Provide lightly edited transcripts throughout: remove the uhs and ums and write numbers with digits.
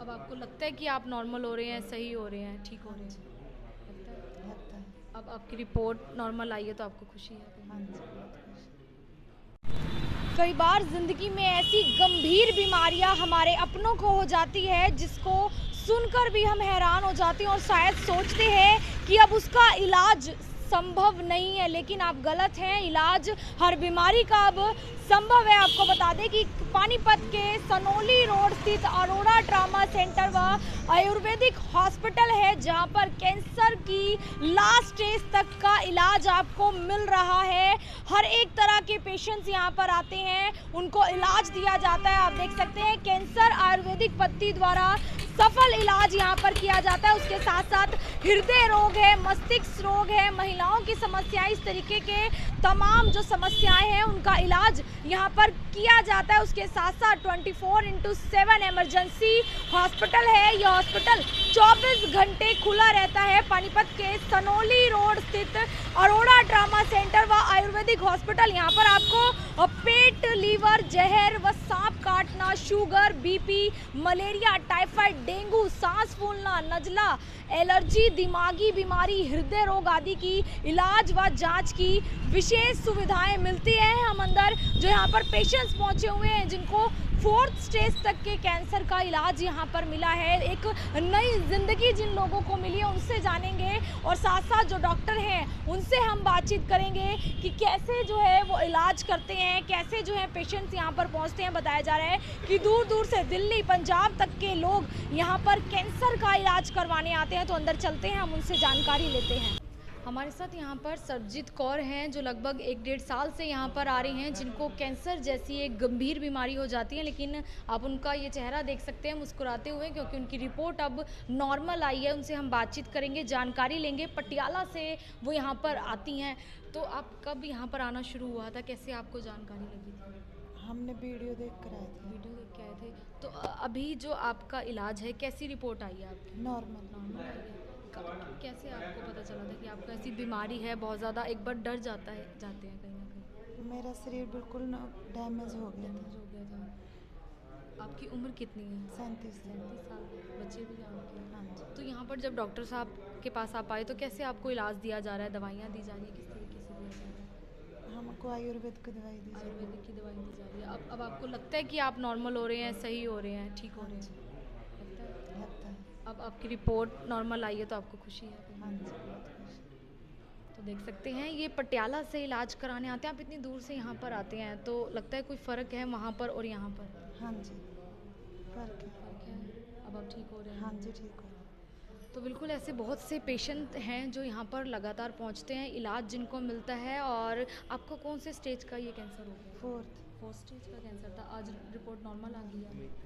अब आपको लगता है कि आप नॉर्मल हो रहे हैं, सही हो रहे हैं, ठीक हो रहे हाँ हैं? जी। लगता है? लगता है। अब आपकी रिपोर्ट नॉर्मल आई है तो आपको खुशी है कहीं हाँ न जी, कहीं? बहुत खुश। कई बार ज़िंदगी में ऐसी गंभीर बीमारियां हमारे अपनों को हो जाती है जिसको सुनकर भी हम हैरान हो जाते हैं और शायद सोचते हैं कि अब उसका इलाज संभव नहीं है, लेकिन आप गलत हैं। इलाज हर बीमारी का अब संभव है। आपको बता दें कि पानीपत के सनोली रोड स्थित अरोड़ा ट्रामा सेंटर व आयुर्वेदिक हॉस्पिटल है जहां पर कैंसर की लास्ट स्टेज तक का इलाज आपको मिल रहा है। हर एक तरह के पेशेंट्स यहाँ पर आते हैं, उनको इलाज दिया जाता है। आप देख सकते हैं कैंसर आयुर्वेदिक पद्धति द्वारा सफल इलाज यहाँ पर किया जाता है। उसके साथ साथ हृदय रोग है, मस्तिष्क रोग है, महिलाओं की समस्याएं, इस तरीके के तमाम जो समस्याएं हैं उनका इलाज यहाँ पर किया जाता है। उसके साथ साथ 24/7 इमरजेंसी हॉस्पिटल है। यह हॉस्पिटल 24 घंटे खुला रहता है। पानीपत के सनोली रोड स्थित अरोड़ा ट्रामा सेंटर व आयुर्वेदिक हॉस्पिटल। यहाँ पर आपको पेट, लीवर, जहर व सांप काटना, sugar, BP, malaria, typhoid, dengue, सांस फूलना, नजला, एलर्जी, दिमागी बीमारी, हृदय रोग आदि की इलाज व जांच की विशेष सुविधाएं मिलती हैं। हम अंदर जो यहाँ पर पेशेंट्स पहुंचे हुए हैं जिनको 4th स्टेज तक के कैंसर का इलाज यहाँ पर मिला है, एक नई जिंदगी जिन लोगों को मिली है उनसे जानेंगे और साथ साथ जो डॉक्टर हैं उनसे हम बातचीत करेंगे कि कैसे जो है वो इलाज करते हैं, कैसे जो है पेशेंट्स यहाँ पर पहुँचते हैं। बताया जा रहा है कि दूर दूर से दिल्ली, पंजाब तक के लोग यहाँ पर कैंसर का इलाज करवाने आते हैं। तो अंदर चलते हैं, हम उनसे जानकारी लेते हैं। हमारे साथ यहाँ पर सरबजीत कौर हैं जो लगभग 1 डेढ़ साल से यहाँ पर आ रही हैं, जिनको कैंसर जैसी एक गंभीर बीमारी हो जाती है, लेकिन आप उनका ये चेहरा देख सकते हैं मुस्कुराते हुए, क्योंकि उनकी रिपोर्ट अब नॉर्मल आई है। उनसे हम बातचीत करेंगे, जानकारी लेंगे। पटियाला से वो यहाँ पर आती हैं। तो आप कब यहाँ पर आना शुरू हुआ था, कैसे आपको जानकारी लगी थी? हमने वीडियो देख कर आए थे। वीडियो देख के आए थे। तो अभी जो आपका इलाज है, कैसी रिपोर्ट आई है आपकी? नॉर्मल। नॉर्मल आई है। कैसे आपको पता चला था कि आपको ऐसी बीमारी है? बहुत ज़्यादा एक बार डर जाता है, जाते हैं कहीं ना कहीं। मेरा शरीर बिल्कुल डैमेज हो गया डैमेज था। हो गया था। आपकी उम्र कितनी है? 37 साल। 37 साल। बच्चे भी हैं आपके? हाँ जी। तो यहाँ पर जब डॉक्टर साहब के पास आप आए तो कैसे आपको इलाज दिया जा रहा है, दवाइयाँ दी जा रही है, किस तरीके से दिया जा रहा है? हमको आयुर्वेद की दवाई दी जाती आयुर्वेदिक की दवाई दी जा रही है। अब आपको लगता है कि आप नॉर्मल हो रहे हैं, सही हो रहे हैं, ठीक हो हाँ रहे जी। हैं? लगता है? लगता है। अब आपकी रिपोर्ट नॉर्मल आई है तो आपको खुशी है कहीं हाँ ना जी, कहीं? बहुत खुश। तो देख सकते हैं ये पटियाला से इलाज कराने आते हैं। आप इतनी दूर से यहाँ पर आते हैं तो लगता है कोई फ़र्क है वहाँ पर और यहाँ पर? हाँ जी, फर्क है। फ़र्क है। अब आप ठीक हो रहे हाँ हैं? जी, ठीक हो। तो बिल्कुल ऐसे बहुत से पेशेंट हैं जो यहाँ पर लगातार पहुँचते हैं, इलाज जिनको मिलता है। और आपको कौन से स्टेज का ये कैंसर हो गया? 4th। 4th स्टेज का कैंसर था। आज रिपोर्ट नॉर्मल आ गई है।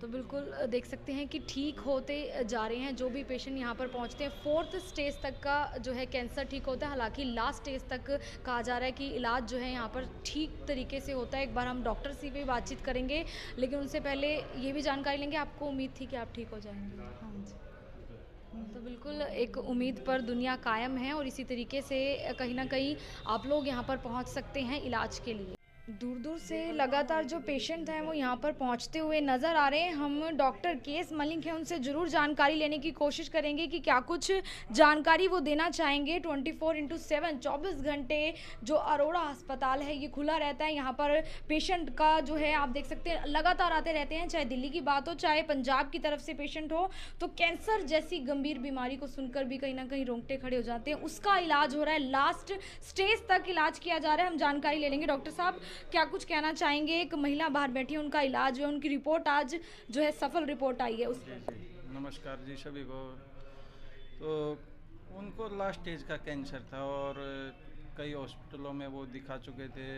तो बिल्कुल देख सकते हैं कि ठीक होते जा रहे हैं जो भी पेशेंट यहाँ पर पहुँचते हैं। 4th स्टेज तक का जो है कैंसर ठीक होता है। हालांकि लास्ट स्टेज तक कहा जा रहा है कि इलाज जो है यहाँ पर ठीक तरीके से होता है। एक बार हम डॉक्टर से भी बातचीत करेंगे, लेकिन उनसे पहले ये भी जानकारी लेंगे आपको उम्मीद थी कि आप ठीक हो जाएंगे? हाँ जी। तो बिल्कुल एक उम्मीद पर दुनिया कायम है और इसी तरीके से कहीं ना कहीं आप लोग यहाँ पर पहुँच सकते हैं इलाज के लिए। दूर दूर से लगातार जो पेशेंट हैं वो यहाँ पर पहुँचते हुए नज़र आ रहे हैं। हम डॉक्टर केएस मलिक हैं, उनसे ज़रूर जानकारी लेने की कोशिश करेंगे कि क्या कुछ जानकारी वो देना चाहेंगे। 24/7 24 घंटे जो अरोड़ा अस्पताल है ये खुला रहता है। यहाँ पर पेशेंट का जो है आप देख सकते हैं लगातार आते रहते हैं, चाहे दिल्ली की बात हो चाहे पंजाब की तरफ से पेशेंट हो। तो कैंसर जैसी गंभीर बीमारी को सुनकर भी कहीं ना कहीं रोंगटे खड़े हो जाते हैं। उसका इलाज हो रहा है, लास्ट स्टेज तक इलाज किया जा रहा है। हम जानकारी ले लेंगे। डॉक्टर साहब क्या कुछ कहना चाहेंगे? एक महिला बाहर बैठी है, उनका इलाज है, उनकी रिपोर्ट आज जो है सफल रिपोर्ट आई है उस पर। नमस्कार जी सभी को। तो उनको लास्ट स्टेज का कैंसर था और कई हॉस्पिटलों में वो दिखा चुके थे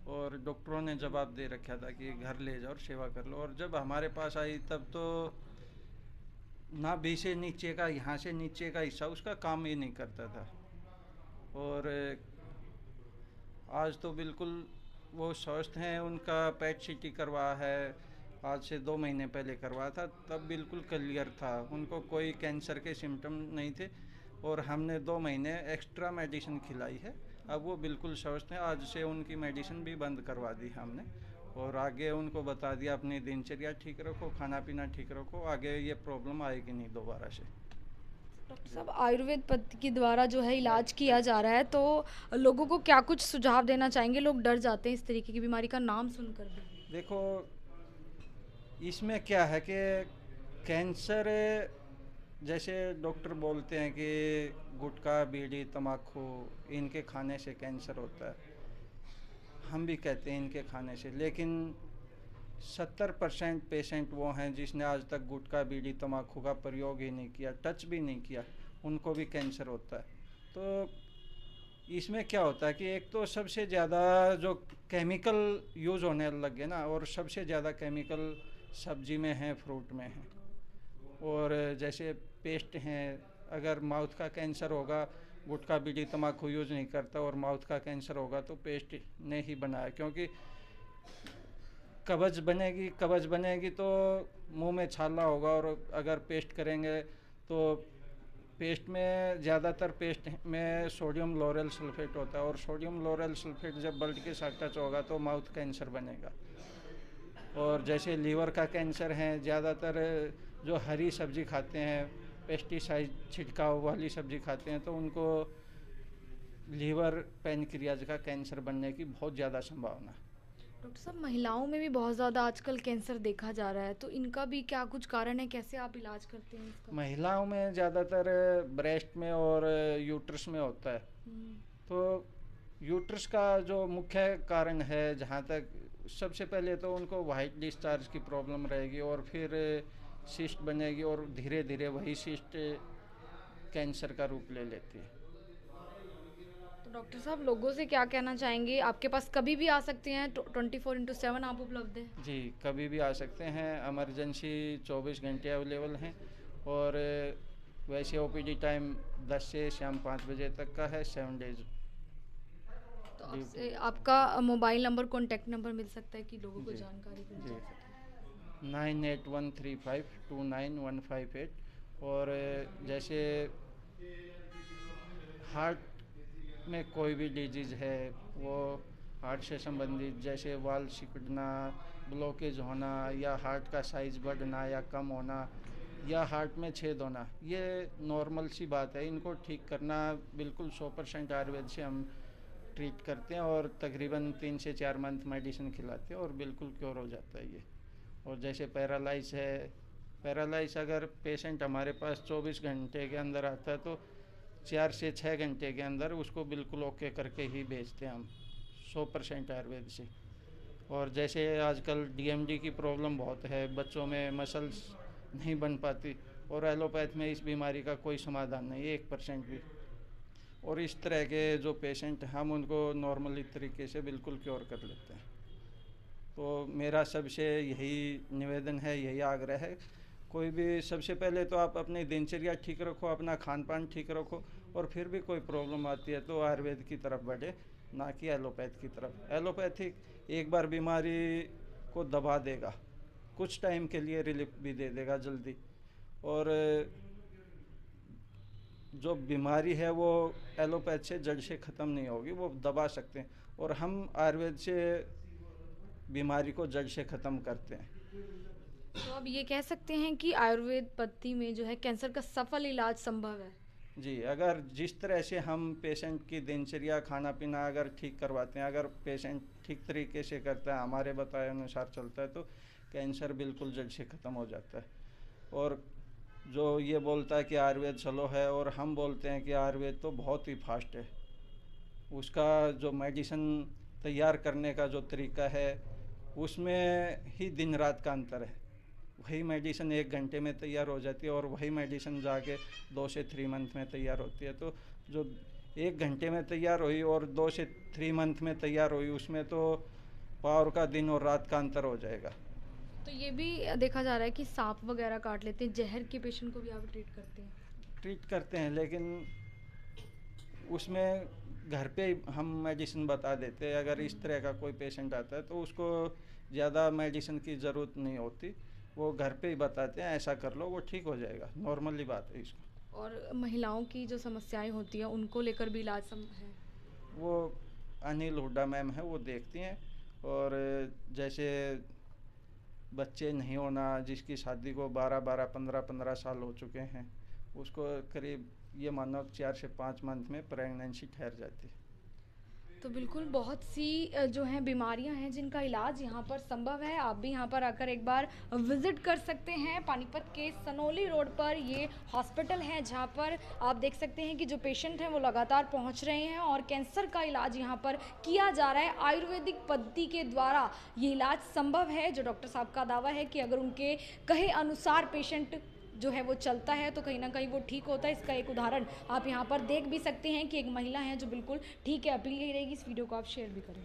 और डॉक्टरों ने जवाब दे रखा था कि घर ले जाओ और सेवा कर लो। और जब हमारे पास आई तब तो ना बी से नीचे का, यहाँ से नीचे का हिस्सा उसका काम ही नहीं करता था। और आज तो बिल्कुल वो स्वस्थ हैं। उनका पेट सीटी करवा है, आज से 2 महीने पहले करवाया था, तब बिल्कुल क्लियर था, उनको कोई कैंसर के सिम्टम नहीं थे। और हमने 2 महीने एक्स्ट्रा मेडिसिन खिलाई है, अब वो बिल्कुल स्वस्थ हैं। आज से उनकी मेडिसिन भी बंद करवा दी हमने और आगे उनको बता दिया अपनी दिनचर्या ठीक रखो, खाना पीना ठीक रखो, आगे ये प्रॉब्लम आएगी नहीं दोबारा से। डॉक्टर साहब, आयुर्वेद पद्धति के द्वारा जो है इलाज किया जा रहा है, तो लोगों को क्या कुछ सुझाव देना चाहेंगे? लोग डर जाते हैं इस तरीके की बीमारी का नाम सुनकर भी। देखो, इसमें क्या है कि कैंसर, जैसे डॉक्टर बोलते हैं कि गुटखा, बीड़ी, तम्बाकू इनके खाने से कैंसर होता है, हम भी कहते हैं इनके खाने से, लेकिन 70% पेशेंट वो हैं जिसने आज तक गुटखा, बीड़ी, तम्बाकू का प्रयोग ही नहीं किया, टच भी नहीं किया, उनको भी कैंसर होता है। तो इसमें क्या होता है कि एक तो सबसे ज़्यादा जो केमिकल यूज़ होने लग गए ना, और सबसे ज़्यादा केमिकल सब्जी में है, फ्रूट में है, और जैसे पेस्ट हैं, अगर माउथ का कैंसर होगा, गुटखा, बीड़ी, तम्बाकू यूज़ नहीं करता और माउथ का कैंसर होगा तो पेस्ट ने ही बनाया, क्योंकि कब्ज़ बनेगी तो मुंह में छाला होगा, और अगर पेस्ट करेंगे तो पेस्ट में ज़्यादातर पेस्ट में सोडियम लोरेल सल्फेट होता है, और सोडियम लोरेल सल्फेट जब ब्लड के साथ टच होगा तो माउथ कैंसर बनेगा। और जैसे लीवर का कैंसर है, ज़्यादातर जो हरी सब्जी खाते हैं, पेस्टिसाइड छिड़काव वाली सब्जी खाते हैं, तो उनको लीवर, पैनक्रियाज का कैंसर बनने की बहुत ज़्यादा संभावना है। डॉक्टर साहब, महिलाओं में भी बहुत ज़्यादा आजकल कैंसर देखा जा रहा है, तो इनका भी क्या कुछ कारण है? कैसे आप इलाज करते हैं इसका? महिलाओं में ज़्यादातर ब्रेस्ट में और यूट्रस में होता है। तो यूट्रस का जो मुख्य कारण है, जहाँ तक सबसे पहले तो उनको वाइट डिस्चार्ज की प्रॉब्लम रहेगी, और फिर सिस्ट बनेगी, और धीरे धीरे वही सिस्ट कैंसर का रूप ले लेती है। तो डॉक्टर साहब, लोगों से क्या कहना चाहेंगे? आपके पास कभी भी आ सकते हैं, 24/7 आप उपलब्ध हैं? जी, कभी भी आ सकते हैं, इमरजेंसी 24 घंटे अवेलेबल हैं, और वैसे ओपीडी टाइम 10 से शाम 5 बजे तक का है, 7 डेज। तो आपसे आपका मोबाइल नंबर, कॉन्टैक्ट नंबर मिल सकता है कि लोगों को जी, जानकारी मिल जी। सके? 9813529158। और जैसे हार्ट में कोई भी डिजीज़ है, वो हार्ट से संबंधित, जैसे वाल्व सिकुड़ना, ब्लॉकेज होना, या हार्ट का साइज़ बढ़ना या कम होना, या हार्ट में छेद होना, ये नॉर्मल सी बात है। इनको ठीक करना बिल्कुल 100% आयुर्वेद से हम ट्रीट करते हैं, और तकरीबन 3 से 4 मंथ मेडिसिन खिलाते हैं, और बिल्कुल क्योर हो जाता है ये। और जैसे पैरालाइज है, पैरालाइज अगर पेशेंट हमारे पास 24 घंटे के अंदर आता है तो 4 से 6 घंटे के अंदर उसको बिल्कुल ओके करके ही भेजते हैं हम, 100% आयुर्वेद से। और जैसे आजकल डीएमडी की प्रॉब्लम बहुत है, बच्चों में मसल्स नहीं बन पाती, और एलोपैथ में इस बीमारी का कोई समाधान नहीं है 1% भी। और इस तरह के जो पेशेंट, हम उनको नॉर्मली तरीके से बिल्कुल क्योर कर लेते हैं। तो मेरा सबसे यही निवेदन है, यही आग्रह है, कोई भी सबसे पहले तो आप अपनी दिनचर्या ठीक रखो, अपना खान पान ठीक रखो, और फिर भी कोई प्रॉब्लम आती है तो आयुर्वेद की तरफ बढ़े, ना कि एलोपैथ की तरफ। एलोपैथिक एक बार बीमारी को दबा देगा, कुछ टाइम के लिए रिलीफ भी दे देगा जल्दी, और जो बीमारी है वो एलोपैथ से जड़ से ख़त्म नहीं होगी, वो दबा सकते हैं, और हम आयुर्वेद से बीमारी को जड़ से ख़त्म करते हैं। तो अब ये कह सकते हैं कि आयुर्वेद पद्धति में जो है कैंसर का सफल इलाज संभव है? जी, अगर जिस तरह से हम पेशेंट की दिनचर्या, खाना पीना अगर ठीक करवाते हैं, अगर पेशेंट ठीक तरीके से करता है, हमारे बताए अनुसार चलता है, तो कैंसर बिल्कुल जड़ से ख़त्म हो जाता है। और जो ये बोलता है कि आयुर्वेद स्लो है, और हम बोलते हैं कि आयुर्वेद तो बहुत ही फास्ट है, उसका जो मेडिसिन तैयार करने का जो तरीका है, उसमें ही दिन रात का अंतर है। वही मेडिसिन 1 घंटे में तैयार हो जाती है, और वही मेडिसिन जाके 2 से 3 मंथ में तैयार होती है। तो जो 1 घंटे में तैयार हुई और 2 से 3 मंथ में तैयार हुई, उसमें तो पावर का दिन और रात का अंतर हो जाएगा। तो ये भी देखा जा रहा है कि सांप वगैरह काट लेते हैं, जहर के पेशेंट को भी आप ट्रीट करते हैं? ट्रीट करते हैं, लेकिन उसमें घर पे ही हम मेडिसिन बता देते हैं। अगर इस तरह का कोई पेशेंट आता है तो उसको ज़्यादा मेडिसिन की ज़रूरत नहीं होती, वो घर पे ही बताते हैं, ऐसा कर लो, वो ठीक हो जाएगा, नॉर्मली बात है इसको। और महिलाओं की जो समस्याएं होती हैं उनको लेकर भी इलाज है? वो अनिल हुड्डा मैम है, वो देखती हैं, और जैसे बच्चे नहीं होना, जिसकी शादी को 12-12, 15-15 साल हो चुके हैं, उसको करीब ये मानो 4 से 5 मंथ में प्रेगनेंसी ठहर जाती है। तो बिल्कुल बहुत सी जो हैं बीमारियां हैं जिनका इलाज यहाँ पर संभव है। आप भी यहाँ पर आकर एक बार विजिट कर सकते हैं। पानीपत के सनोली रोड पर ये हॉस्पिटल है जहाँ पर आप देख सकते हैं कि जो पेशेंट हैं वो लगातार पहुँच रहे हैं और कैंसर का इलाज यहाँ पर किया जा रहा है। आयुर्वेदिक पद्धति के द्वारा ये इलाज संभव है। जो डॉक्टर साहब का दावा है कि अगर उनके कहे अनुसार पेशेंट जो है वो चलता है तो कहीं ना कहीं वो ठीक होता है। इसका एक उदाहरण आप यहाँ पर देख भी सकते हैं कि एक महिला है जो बिल्कुल ठीक है। अपील यही रहेगी इस वीडियो को आप शेयर भी करें।